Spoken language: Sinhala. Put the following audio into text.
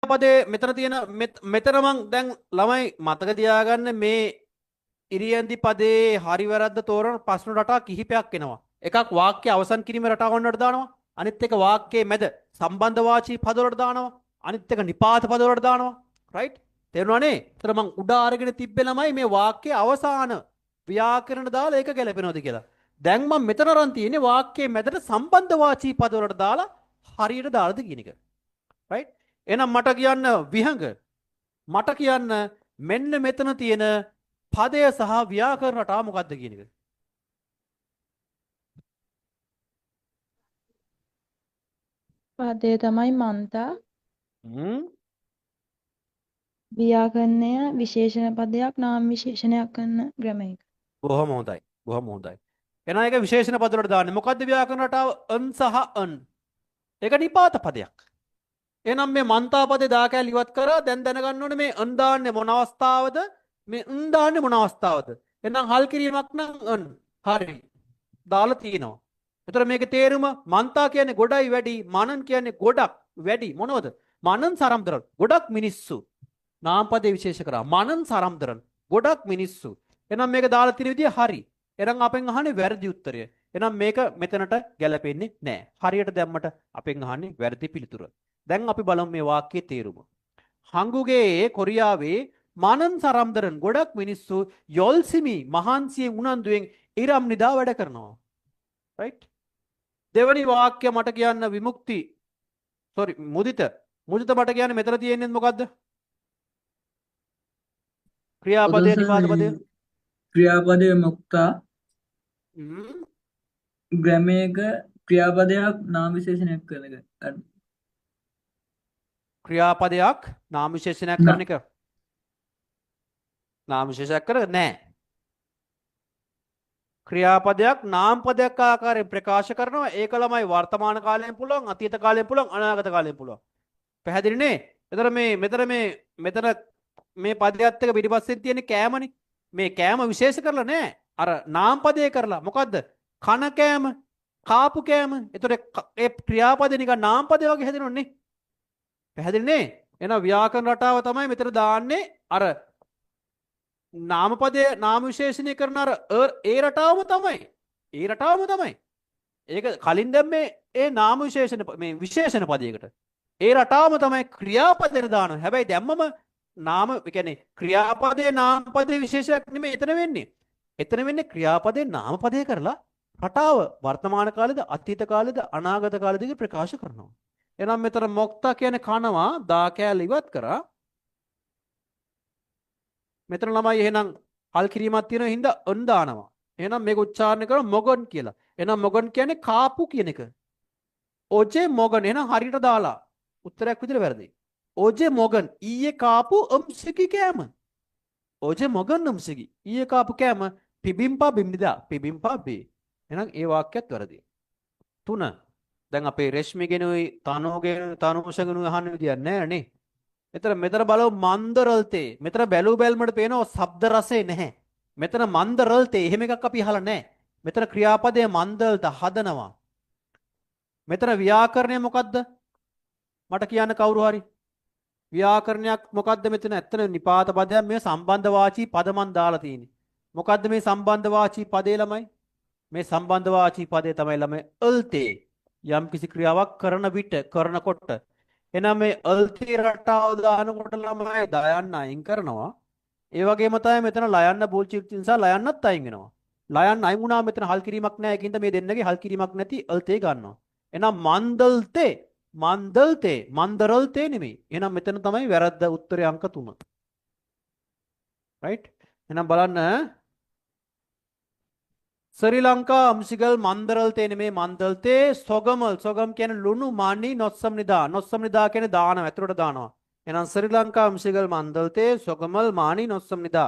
ක්‍රියාපදයේ මෙතන තියෙන මෙතන මං දැන් ළමයි මතක තියාගන්න මේ ඉරියන්දි පදේ හරි වැරද්ද තෝරන ප්‍රශ්න රටා කිහිපයක් එනවා. එකක් වාක්‍ය අවසන් කිරීමේ රටාව වලට දානවා. අනිත් එක වාක්‍යයේ මැද සම්බන්ධ වාචී පද වලට දානවා. අනිත් එක නිපාත පද වලට දානවා. රයිට්? තේරුණානේ? ඒතර මං උඩ අරගෙන තිබ්බේ ළමයි මේ වාක්‍යයේ අවසාන ව්‍යාකරණ දාලා ඒක ගැලපෙනවද කියලා. දැන් මම මෙතන අරන් තියෙන්නේ වාක්‍යයේ මැදට සම්බන්ධ වාචී පද වලට දාලා හරියට දාලාද කියන එක. රයිට්? එහෙනම් මට කියන්න විහඟ මට කියන්න මෙන්න මෙතන තියෙන පදය සහ ව්‍යාකරණ රටාව මොකක්ද කියන එක. පදය තමයි මන්තා. හ්ම් ව්‍යාකරණය විශේෂණ පදයක් නාම විශේෂණයක් කරන ක්‍රම එක. බොහොම හොඳයි. බොහොම හොඳයි. එහෙනම් ඒක විශේෂණ පද වලට දාන්නේ. මොකද්ද ව්‍යාකරණ රටාව? අන් සහ අන්. ඒක නිපාත පදයක්. එහෙනම් මේ මන්තා පදේ දාකැල ඉවත් කරා දැන් දැනගන්න ඕනේ මේ අන් දාන්නේ මොන අවස්ථාවද? මේ අන් දාන්නේ මොන අවස්ථාවද? එහෙනම් හල් කිරීමක් නම් අන්. හරි. දාලා තිනවා. එතකොට මේකේ තේරුම මන්තා කියන්නේ ගොඩයි වැඩි, මනන් කියන්නේ ගොඩක් වැඩි. මොනවද? මනන් සරම්දරන්. ගොඩක් මිනිස්සු. නාමපදේ විශේෂ කරා. මනන් සරම්දරන්. ගොඩක් මිනිස්සු. එහෙනම් මේක දාලා තියෙන විදිය හරි. එහෙනම් අපෙන් අහන්නේ වැරදි උත්තරය. එහෙනම් මේක මෙතනට ගැලපෙන්නේ නැහැ. හරියට දැම්මට අපෙන් අහන්නේ වැරදි පිළිතුර. දැන් අපි බලමු මේ වාක්‍යයේ තේරුම. හංගුගේ කොරියාවේ මනන් සරම්දරන් ගොඩක් මිනිස්සු යොල්සිමි මහන්සියෙන් උනන්දුවෙන් ඉරම් නිදා වැඩ කරනවා. රයිට්? දෙවනි වාක්‍ය මට කියන්න විමුක්ති මුදිත මට කියන්න මෙතන තියෙන්නේ මොකද්ද? ක්‍රියාපදය නිපාත පදය. ක්‍රියාපදය මුක්තා ග්‍රැමයක ක්‍රියාපදයක් නාම විශේෂණයක් කරන එක. ක්‍රියාපදයක් නාම විශේෂණයක් කරන එක. නාම විශේෂයක් කර නෑ. ක්‍රියාපදයක් නාම පදයක් ආකාරයෙන් ප්‍රකාශ කරනවා. ඒක ළමයි වර්තමාන කාලයෙන් පුළුවන්, අතීත කාලයෙන් පුළුවන්, අනාගත කාලයෙන් පුළුවන්. පැහැදිලි නේ? එතන මෙතන මේ පදයට එක පිටිපස්සෙන් තියෙන කෑමනේ. මේ කෑම විශේෂ කරලා නෑ. අර නාම පදේ කරලා. මොකද්ද? කන කෑම, කාපු කෑම. එතකොට ඒ ක්‍රියාපදේ නිකන් නාම පදේ වගේ හැදෙනවනේ. පැහැදිලි නේ? එහෙනම් ව්‍යාකරණ රටාව තමයි මෙතන දාන්නේ. අර නාමපදයේ නාම විශේෂණය කරන අර ඒ රටාවම තමයි. ඒ රටාවම තමයි. ඒක කලින් දැම්මේ ඒ නාම විශේෂණ මේ විශේෂණ පදයකට. ඒ රටාවම තමයි ක්‍රියාපදයට දානවා. හැබැයි දැම්මම නාම කියන්නේ ක්‍රියාපදයේ නාමපදයේ විශේෂයක් නෙමෙයි එතන වෙන්නේ. එතන වෙන්නේ ක්‍රියාපදයේ නාමපදයේ කරලා රටාව වර්තමාන කාලෙද අතීත කාලෙද අනාගත කාලෙද ප්‍රකාශ කරනවා. එහෙනම් මෙතන මොක්තා කියන්නේ කනවා දා කෑල්ල ඉවත් කරා. මෙතන ළමයි එහෙනම් හල් කිරීමක් තියෙන හින්දා අන් දානවා. එහෙනම් මේක උච්චාරණය කරන මොගන් කියලා. එහෙනම් මොගන් කියන්නේ කාපු කියන එක. ඔජේ මොගන් එහෙනම් හරියට දාලා උත්තරයක් විදිහට වැරදි. ඔජේ මොගන් ඊයේ කාපු අම්සකි කෑම. ඔජේ මොගන් අම්සකි ඊයේ කාපු කෑම පිබිම්පා බිම්නිදා පිබිම්පා බේ. එහෙනම් ඒ වාක්‍යයත් වැරදි. 3. දැන් අපේ රෙශ්මිගෙනුයි තනුෂගෙනුයි අහන්න විදියක් නැහැ නේ. මෙතන බලව මන්දරල්තේ. මෙතන බැලු බැල්මට පේනවා ශබ්ද රසය නැහැ. මෙතන මන්දරල්තේ එහෙම එකක් අපි අහලා නැහැ. මෙතන ක්‍රියාපදයේ මන්දල්ත හදනවා. මෙතන ව්‍යාකරණය මොකද්ද? මට කියන්න කවුරු හරි. ව්‍යාකරණයක් මොකද්ද මෙතන? ඇත්තන නිපාත පදයක් මේ සම්බන්ධ වාචී පද මන් දාලා තියෙන්නේ. මොකද්ද මේ සම්බන්ධ වාචී පදේ ළමයි? මේ සම්බන්ධ වාචී පදේ තමයි ළමයි අල්තේ. යම් කිසි ක්‍රියාවක් කරන විට කරනකොට එහෙනම් මේ අල්ති රටාව දානකොට ළමයි දයන්න අයින් කරනවා. ඒ වගේම තමයි මෙතන ලයන්න බෝල්චික් නිසා ලයන්නත් අයින් වෙනවා. ලයන්න අයින් වුණා මෙතන හල් කිරීමක් නැහැ. ඒකින්ද මේ දෙන්නගේ හල් කිරීමක් නැති අල්තේ ගන්නවා. එහෙනම් මන්දරල්තේ නෙමෙයි. එහෙනම් මෙතන තමයි වැරද්ද උත්තරේ අංක 3. රයිට්? එහෙනම් බලන්න ශ්‍රී ලංකා අම්සිගල් මන්දරල්තේ නෙමේ මන්දල්තේ සොගම් කියන්නේ ලුණු මානි නොස්සම් නිදා කියන්නේ දානවා ඇතුළට දානවා. එහෙනම් ශ්‍රී ලංකා අම්සිගල් මන්දල්තේ සොගමල් මානි නොස්සම් නිදා